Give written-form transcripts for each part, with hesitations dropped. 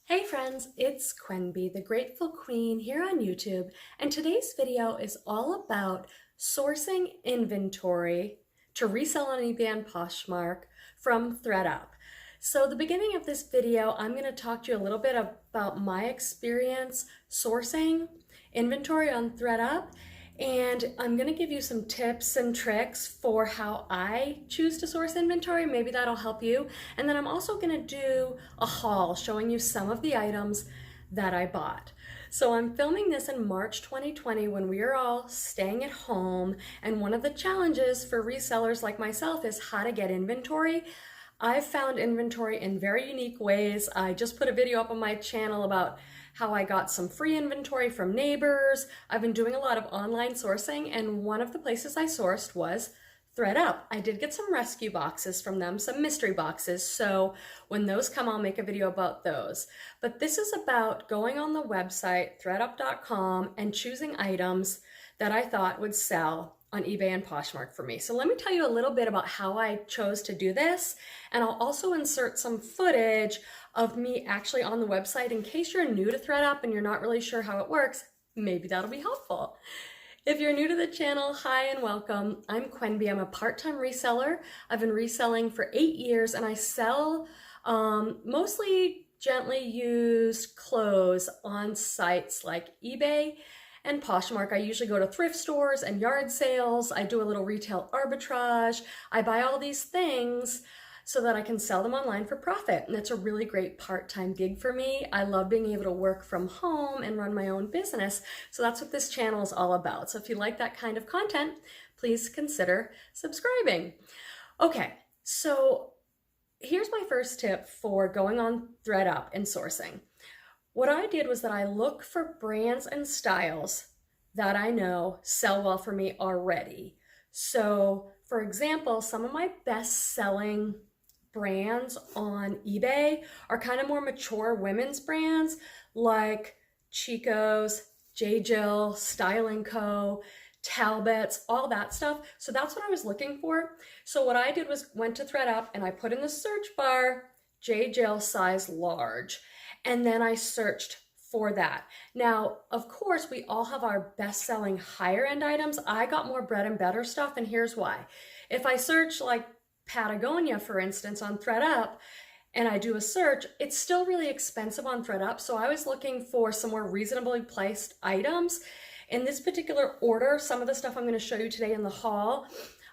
Hey friends, it's Quenby, the Grateful Queen here on YouTube, and today's video is all about sourcing inventory to resell on Ebay and Poshmark from Thredup. So the beginning of this video, I'm going to talk to you a little bit about my experience sourcing inventory on Thredup, and I'm going to give you some tips and tricks for how I choose to source inventory. Maybe that'll help you. And then I'm also going to do a haul showing you some of the items that I bought. So I'm filming this in March 2020 when we are all staying at home. And one of the challenges for resellers like myself is how to get inventory. I've found inventory in very unique ways. I just put a video up on my channel about how I got some free inventory from neighbors. I've been doing a lot of online sourcing, and one of the places I sourced was Thredup. I did get some rescue boxes from them, some mystery boxes, so when those come, I'll make a video about those. But this is about going on the website, thredup.com, and choosing items that I thought would sell on eBay and Poshmark for me. So let me tell you a little bit about how I chose to do this, and I'll also insert some footage of me actually on the website in case you're new to Thredup and you're not really sure how it works. Maybe that'll be helpful. If you're new to the channel, hi and welcome. I'm Quenby. I'm a part-time reseller. I've been reselling for 8 years, and I sell mostly gently used clothes on sites like eBay and Poshmark. I usually go to thrift stores and yard sales. I do a little retail arbitrage. I buy all these things so that I can sell them online for profit. And it's a really great part-time gig for me. I love being able to work from home and run my own business. So that's what this channel is all about. So if you like that kind of content, please consider subscribing. Okay, so here's my first tip for going on Thredup and sourcing. What I did was that I look for brands and styles that I know sell well for me already. So for example, some of my best-selling brands on eBay are kind of more mature women's brands like Chico's, J. Jill, Style & Co., Talbot's, all that stuff. So that's what I was looking for. So what I did was went to Thredup and I put in the search bar, J. Jill size large, and then I searched for that. Now, of course, we all have our best-selling higher-end items. I got more bread and butter stuff, and here's why. If I search like Patagonia, for instance, on Thredup, and I do a search, it's still really expensive on Thredup, so I was looking for some more reasonably priced items. In this particular order, some of the stuff I'm going to show you today in the haul,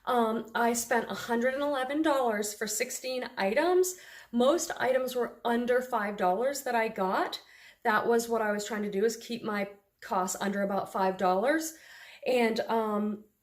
I spent $111 for 16 items. Most items were under $5 that I got. That was what I was trying to do, is keep my costs under about $5. And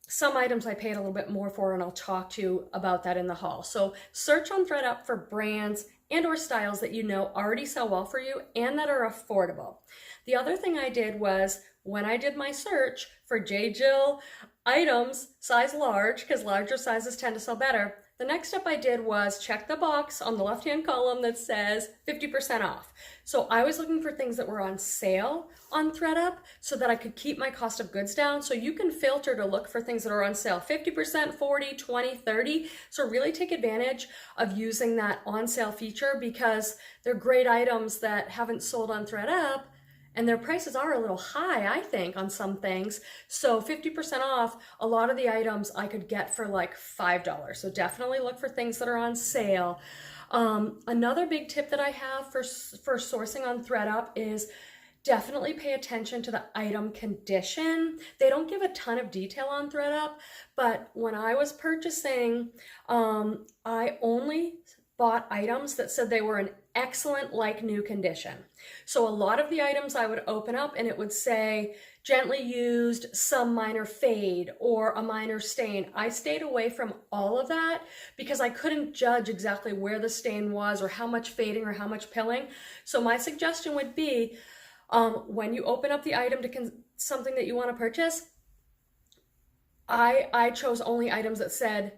some items I paid a little bit more for, and I'll talk to you about that in the haul. So search on Thredup for brands and or styles that you know already sell well for you and that are affordable. The other thing I did was, when I did my search for J. Jill items size large, because larger sizes tend to sell better, the next step I did was check the box on the left-hand column that says 50% off. So I was looking for things that were on sale on Thredup so that I could keep my cost of goods down. So you can filter to look for things that are on sale, 50%, 40, 20, 30. So really take advantage of using that on sale feature, because they're great items that haven't sold on Thredup, and their prices are a little high, I think, on some things. So 50% off, a lot of the items I could get for like $5. So definitely look for things that are on sale. Another big tip that I have for sourcing on Thredup is definitely pay attention to the item condition. They don't give a ton of detail on Thredup, but when I was purchasing, I only bought items that said they were in excellent, like new condition. So a lot of the items I would open up and it would say gently used, some minor fade, or a minor stain. I stayed away from all of that because I couldn't judge exactly where the stain was or how much fading or how much pilling. So my suggestion would be, when you open up the item to something that you want to purchase, I chose only items that said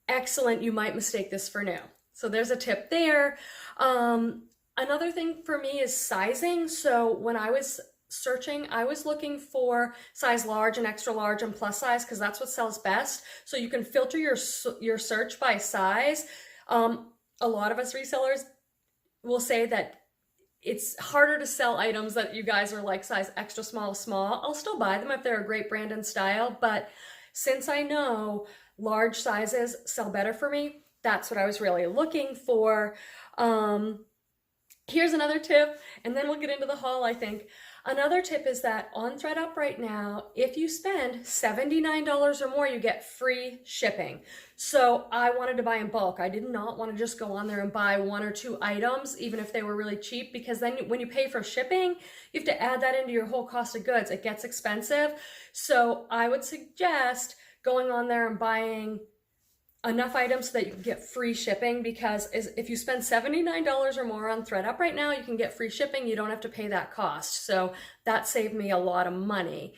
excellent, you might mistake this for new. So there's a tip there. Another thing for me is sizing. So when I was searching, I was looking for size large and extra large and plus size, because that's what sells best. So you can filter your search by size. A lot of us resellers will say that it's harder to sell items that you guys are like size extra small, small. I'll still buy them if they're a great brand and style, but since I know large sizes sell better for me, that's what I was really looking for. Here's another tip, and then we'll get into the haul, I think. Another tip is that on Thredup right now, if you spend $79 or more, you get free shipping. So I wanted to buy in bulk. I did not want to just go on there and buy 1 or 2 items, even if they were really cheap, because then when you pay for shipping, you have to add that into your whole cost of goods. It gets expensive. So I would suggest going on there and buying enough items so that you can get free shipping, because if you spend $79 or more on Thredup right now, you can get free shipping. You don't have to pay that cost. So that saved me a lot of money.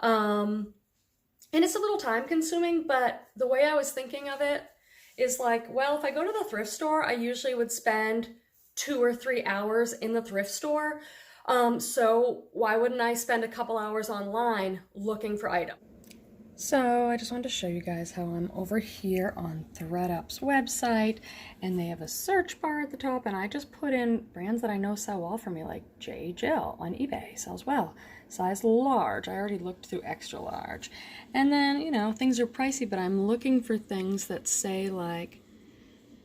And it's a little time consuming, but the way I was thinking of it is like, well, if I go to the thrift store, I usually would spend 2 or 3 hours in the thrift store. So why wouldn't I spend a couple hours online looking for items? So I just wanted to show you guys how I'm over here on Thredup's website, and they have a search bar at the top, and I just put in brands that I know sell well for me, like J. Jill on eBay, sells well. Size large, I already looked through extra large. And then, you know, things are pricey, but I'm looking for things that say like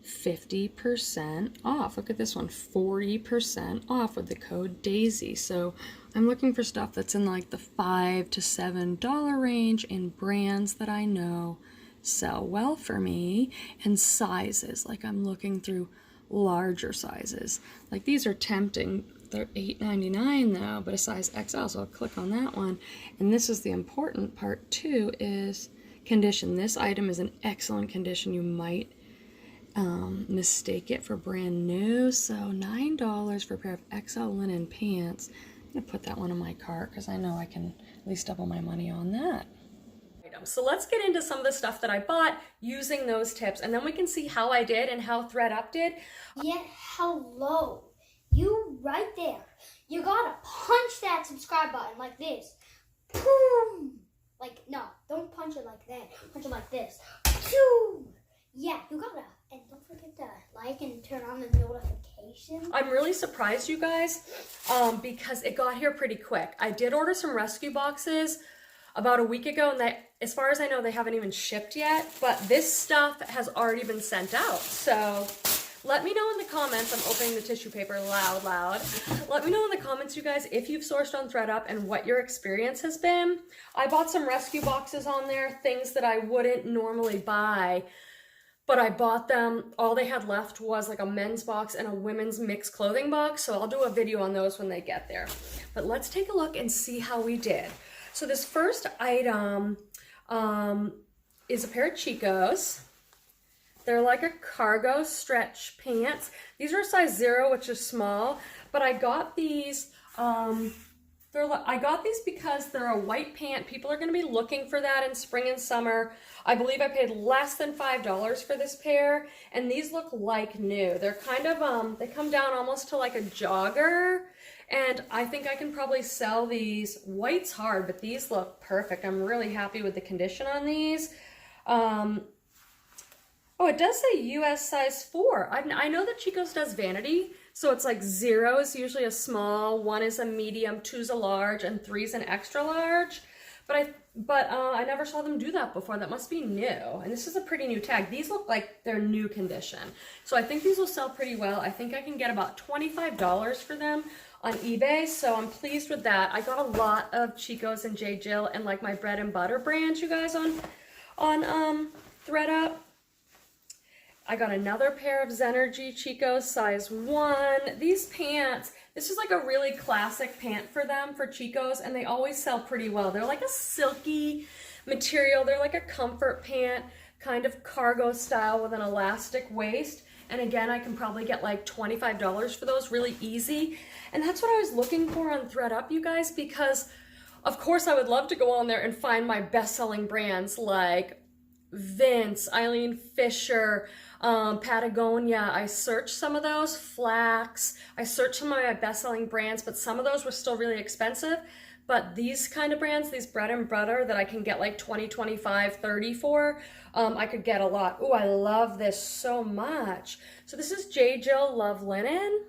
50% off. Look at this one, 40% off with the code DAISY. So I'm looking for stuff that's in like the $5 to $7 range in brands that I know sell well for me, and sizes. Like I'm looking through larger sizes. Like these are tempting. They're $8.99 though, but a size XL, so I'll click on that one. And this is the important part too, is condition. This item is in excellent condition. You might mistake it for brand new. So $9 for a pair of XL linen pants. I'm gonna put that one in my cart because I know I can at least double my money on that. So let's get into some of the stuff that I bought using those tips, and then we can see how I did and how Thredup did. Yeah, hello. You right there. You gotta punch that subscribe button like this. Boom! Like, no, don't punch it like that. Punch it like this. Boom! Yeah, you gotta. And don't forget to like and turn on the notifications. I'm really surprised, you guys, because it got here pretty quick. I did order some rescue boxes about a week ago, and as far as I know, they haven't even shipped yet, but this stuff has already been sent out. So let me know in the comments. I'm opening the tissue paper loud. Let me know in the comments, you guys, if you've sourced on Thredup and what your experience has been. I bought some rescue boxes on there, things that I wouldn't normally buy, but I bought them. All they had left was like a men's box and a women's mixed clothing box, so I'll do a video on those when they get there. But let's take a look and see how we did. So this first item is a pair of Chicos. They're like a cargo stretch pants. These are a size 0, which is small, but I got these I got these because they're a white pant. People are going to be looking for that in spring and summer. I believe I paid less than $5 for this pair, and these look like new. They're kind of, they come down almost to like a jogger, and I think I can probably sell these. White's hard, but these look perfect. I'm really happy with the condition on these. Oh, it does say US size 4. I know that Chico's does vanity, so it's like 0 is usually a small, 1 is a medium, 2 is a large, and 3 is an extra large. But I never saw them do that before. That must be new. And this is a pretty new tag. These look like they're new condition. So I think these will sell pretty well. I think I can get about $25 for them on eBay, so I'm pleased with that. I got a lot of Chico's and J. Jill and like my bread and butter brands, you guys, on Thredup. I got another pair of Zenergy Chicos, size 1. These pants, this is like a really classic pant for them, for Chicos, and they always sell pretty well. They're like a silky material. They're like a comfort pant, kind of cargo style with an elastic waist. And again, I can probably get like $25 for those, really easy. And that's what I was looking for on Thredup, you guys, because of course I would love to go on there and find my best-selling brands like Vince, Eileen Fisher, Patagonia. I searched some of those, Flax. I searched some of my best-selling brands, but some of those were still really expensive. But these kind of brands, these bread and butter that I can get like 20, 25, 30 for, I could get a lot. Oh, I love this so much. So this is J. Jill Love Linen.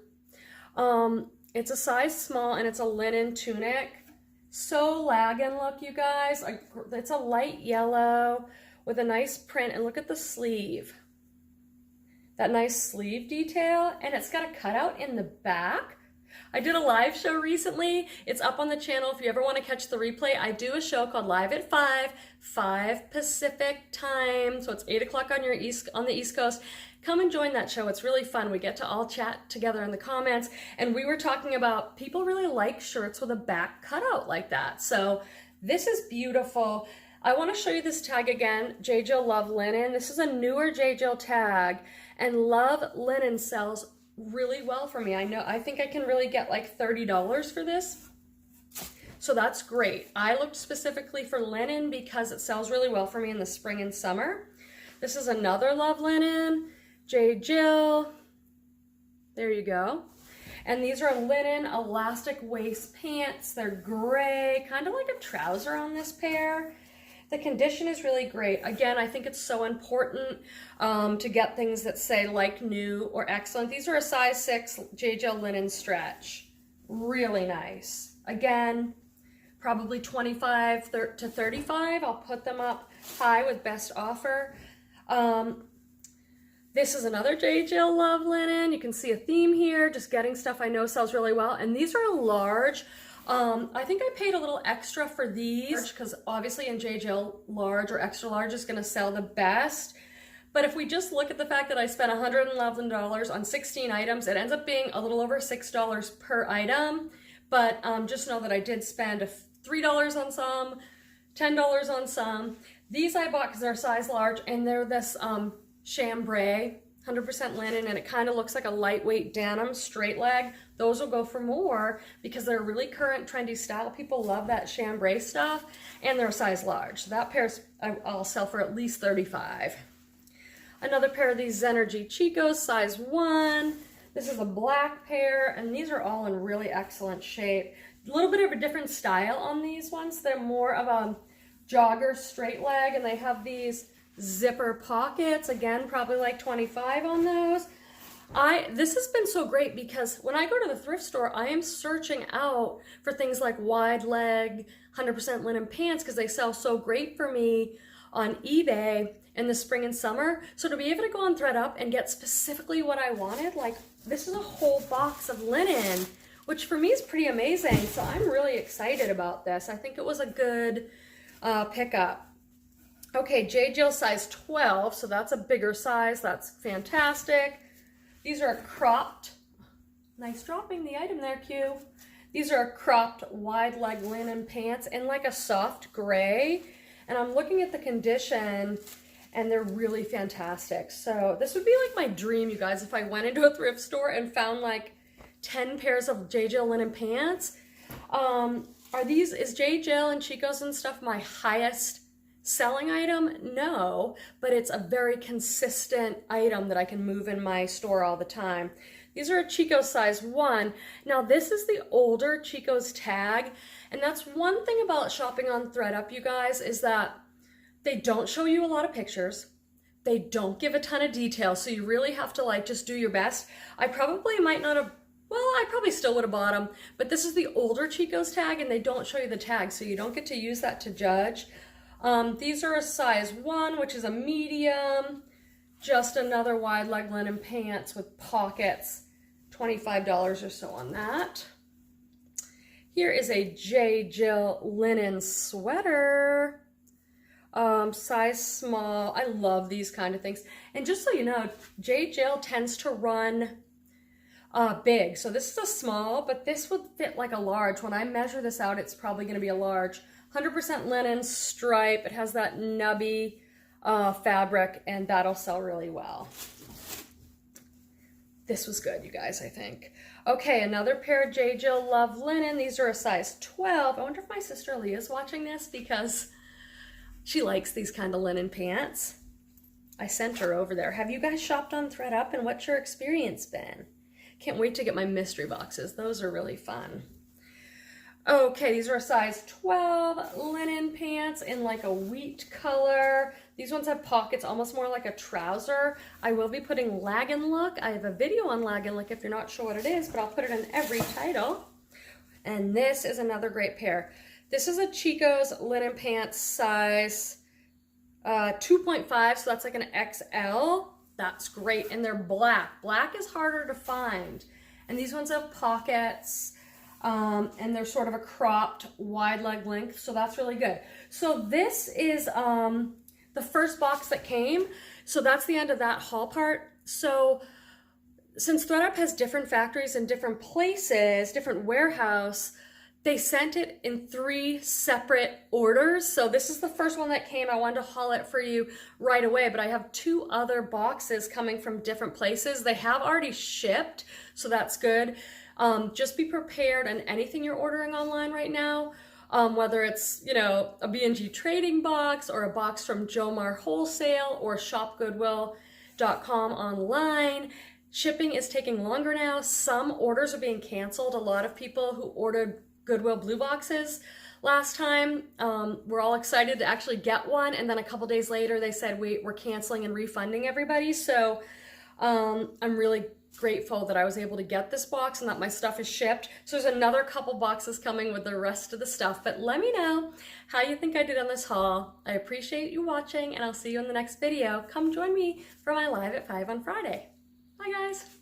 It's a size small and it's a linen tunic. So lagging look, you guys. It's a light yellow with a nice print, and look at the sleeve. That nice sleeve detail, and it's got a cutout in the back. I did a live show recently. It's up on the channel if you ever want to catch the replay. I do a show called Live at 5 Pacific time. So it's 8 o'clock on the East Coast. Come and join that show. It's really fun. We get to all chat together in the comments. And we were talking about people really like shirts with a back cutout like that. So this is beautiful. I want to show you this tag again, J. Jill Love Linen. This is a newer J. Jill tag, and Love Linen sells really well for me. I think I can really get like $30 for this. So that's great. I looked specifically for linen because it sells really well for me in the spring and summer. This is another Love Linen, J. Jill. There you go. And these are linen elastic waist pants. They're gray, kind of like a trouser on this pair. The condition is really great. Again, I think it's so important to get things that say like new or excellent. These are a size 6 J. Jill linen stretch. Really nice. Again, probably 25 to 35. I'll put them up high with best offer. This is another J. Jill Love Linen. You can see a theme here, just getting stuff I know sells really well. And these are large. I think I paid a little extra for these because obviously in J. Jill, large or extra large is going to sell the best. But if we just look at the fact that I spent $111 on 16 items, it ends up being a little over $6 per item. But just know that I did spend $3 on some, $10 on some. These I bought because they're size large, and they're this chambray, 100% linen, and it kind of looks like a lightweight denim straight leg. Those will go for more because they're really current trendy style. People love that chambray stuff, and they're a size large. So that pair's I'll sell for at least $35. Another pair of these Zenergy Chicos, size 1. This is a black pair, and these are all in really excellent shape. A little bit of a different style on these ones. They're more of a jogger straight leg, and they have these zipper pockets. Again, probably like 25 on those. This has been so great because when I go to the thrift store, I am searching out for things like wide leg, 100% linen pants because they sell so great for me on eBay in the spring and summer. So to be able to go on Thredup and get specifically what I wanted, like this is a whole box of linen, which for me is pretty amazing. So I'm really excited about this. I think it was a good pickup. Okay, J. Jill size 12, so that's a bigger size. That's fantastic. These are cropped. Nice dropping the item there, Q. These are cropped wide leg linen pants in like a soft gray. And I'm looking at the condition, and they're really fantastic. So this would be like my dream, you guys, if I went into a thrift store and found like 10 pairs of J. Jill linen pants. Is J. Jill and Chico's and stuff my highest selling item? No, but it's a very consistent item that I can move in my store all the time. These are a Chico's size 1. Now this is the older Chico's tag, and that's one thing about shopping on Thredup, you guys, is that they don't show you a lot of pictures. They don't give a ton of detail, so you really have to like just do your best. I probably might not have, well, I probably still would have bought them, but this is the older Chico's tag, and they don't show you the tag, so you don't get to use that to judge. These are a size 1, which is a medium. Just another wide leg linen pants with pockets. $25 or so on that. Here is a J. Jill linen sweater. Size small. I love these kind of things. And just so you know, J. Jill tends to run big. So this is a small, but this would fit like a large. When I measure this out, it's probably going to be a large. 100% linen stripe. It has that nubby fabric, and that'll sell really well. This was good, you guys, I think. Okay, another pair of J. Jill Love Linen. These are a size 12. I wonder if my sister Leah's watching this because she likes these kind of linen pants. I sent her over there. Have you guys shopped on Thredup, and what's your experience been? Can't wait to get my mystery boxes. Those are really fun. Okay, these are a size 12 linen pants in like a wheat color. These ones have pockets, almost more like a trouser. I will be putting Lag and Look. I have a video on Lag and Look if you're not sure what it is, but I'll put it in every title. And this is another great pair. This is a Chico's linen pants size 2.5, so that's like an XL. That's great, and they're black. Black is harder to find. And these ones have pockets, and they're sort of a cropped wide leg length, so that's really good. So this is the first box that came, so that's the end of that haul part. So since Thredup has different factories in different places, different warehouse, they sent it in 3 separate orders. So this is the first one that came. I wanted to haul it for you right away, but I have 2 other boxes coming from different places. They have already shipped, so that's good. Just be prepared on anything you're ordering online right now, whether it's, you know, a B&G trading box or a box from Jomar Wholesale or shopgoodwill.com online. Shipping is taking longer now. Some orders are being canceled. A lot of people who ordered Goodwill blue boxes last time were all excited to actually get one, and then a couple days later they said we're canceling and refunding everybody. So I'm really grateful that I was able to get this box and that my stuff is shipped. So there's another couple boxes coming with the rest of the stuff, but let me know how you think I did on this haul. I appreciate you watching, and I'll see you in the next video. Come join me for my live at 5 on Friday. Bye guys.